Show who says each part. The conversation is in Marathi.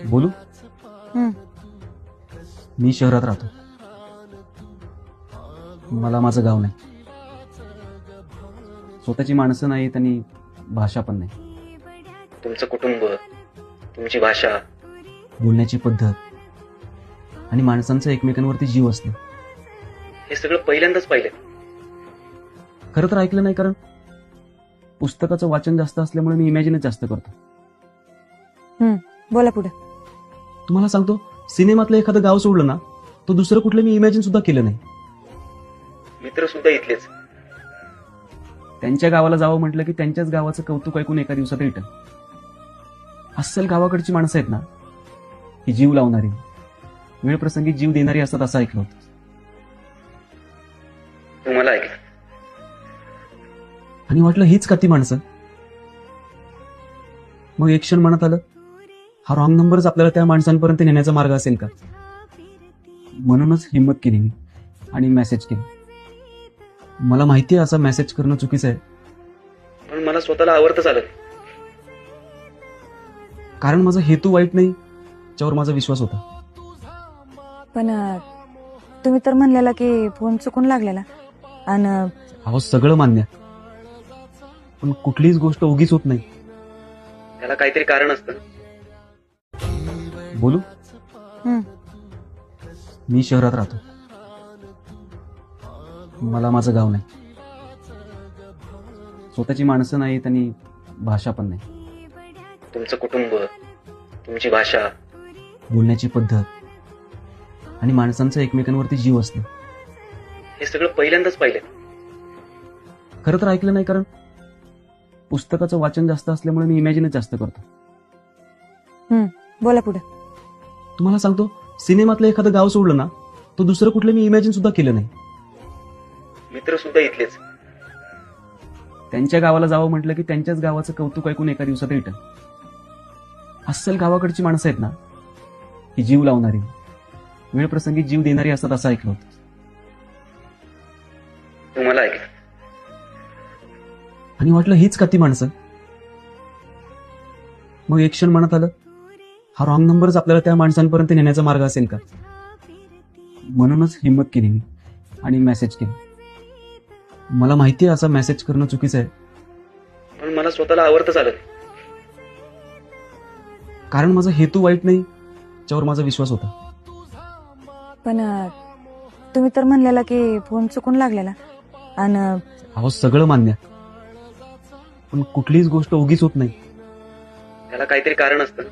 Speaker 1: बोलू?
Speaker 2: हं.
Speaker 1: मी शहरात राहतो. मला माझं गाव नाही. स्वतःची माणसं नाहीत आणि भाषा पण नाही.
Speaker 3: तुमचं कुटुंब, तुमची भाषा,
Speaker 1: बोलण्याची पद्धत आणि माणसांचा एकमेकांवरती जीव असणं
Speaker 3: हे सगळं पहिल्यांदाच पाहिलं.
Speaker 1: खरं तर ऐकलं नाही, कारण पुस्तकाचं वाचन जास्त असल्यामुळे मी इमॅजिनच जास्त करतो.
Speaker 2: बोला पुढे.
Speaker 1: तुम्हाला सांगतो, सिनेमातलं एखादं गाव सोडलं ना, तो दुसरं कुठलं मी इमॅजिन सुद्धा केलं नाही.
Speaker 3: मित्र सुद्धा इथलेच.
Speaker 1: त्यांच्या गावाला जावं म्हटलं की त्यांच्याच गावाचं कौतुक ऐकून एका दिवसात रिटर्न. अस्सल गावाकडची माणसं आहेत ना, ही जीव लावणारी, वेळ प्रसंगी जीव देणारी असतात असं ऐकलं होतं.
Speaker 3: तुम्हाला ऐकलं.
Speaker 1: आणि वाटलं हीच का ती माणसं. मग एक क्षण मनात आलं, हा रॉंग नंबरच आपल्याला त्या माणसांपर्यंत नेण्याचा मार्ग असेल का. म्हणूनच हिंमत केली मी आणि मेसेज केली. मला माहिती आहे असं मेसेज करणं चुकीचं आहे,
Speaker 3: पण मला स्वतःला आवडतच आलं.
Speaker 1: कारण माझा हेतू वाईट नाही, त्याच्यावर माझा विश्वास होता.
Speaker 2: पण तुम्ही तर म्हणलेला की फोन चुकून लागलेला. आणि
Speaker 1: अहो, सगळं मान्य, पण कुठलीच गोष्ट उगीच होत नाही.
Speaker 3: त्याला काहीतरी कारण असतं.
Speaker 1: बोलू?
Speaker 2: हं.
Speaker 1: मी शहरात राहतो. मला माझं गाव नाही. स्वतःची माणसं नाहीत आणि भाषा पण नाही.
Speaker 3: तुमचं कुटुंब, तुमची भाषा,
Speaker 1: बोलण्याची पद्धत आणि माणसांचा एकमेकांवरती जीव असणं
Speaker 3: हे सगळं पहिल्यांदाच पाहिलं.
Speaker 1: खरं तर ऐकलं नाही, कारण पुस्तकाचं वाचन जास्त असल्यामुळे मी इमॅजिनच जास्त करतो.
Speaker 2: बोला पुढे.
Speaker 1: तुम्हाला सांगतो, सिनेमातलं एखादं गाव सोडलं ना, तो दुसरं कुठलं मी इमॅजिन सुद्धा केलं नाही.
Speaker 3: मित्र सुद्धा इथलेच.
Speaker 1: त्यांच्या गावाला जावं म्हटलं की त्यांच्याच गावाचं कौतुक ऐकून एका दिवसात रिटर्न. अस्सल गावाकडची माणसं आहेत ना, ही जीव लावणारी, वेळ प्रसंगी जीव देणारी असतात असं ऐकलं होतं.
Speaker 3: तुम्हाला ऐकलं.
Speaker 1: आणि वाटलं हीच का ती माणसं. मग एक क्षण मनात आलं, हा रॉंग नंबरच आपल्याला त्या माणसांपर्यंत नेण्याचा मार्ग असेल का. म्हणूनच हिंमत केली मी आणि मेसेज केली. मला माहिती आहे असं मेसेज करणं चुकीचं आहे,
Speaker 3: पण मला स्वतःला आवडतच आलं.
Speaker 1: कारण माझा हेतू वाईट नाही, त्याच्यावर माझा विश्वास होता.
Speaker 2: पण तुम्ही तर म्हणलेला की फोन चुकून लागलेला. आणि
Speaker 1: अहो, सगळं मान्य, पण कुठलीच गोष्ट उगीच होत नाही.
Speaker 3: त्याला काहीतरी कारण असतं.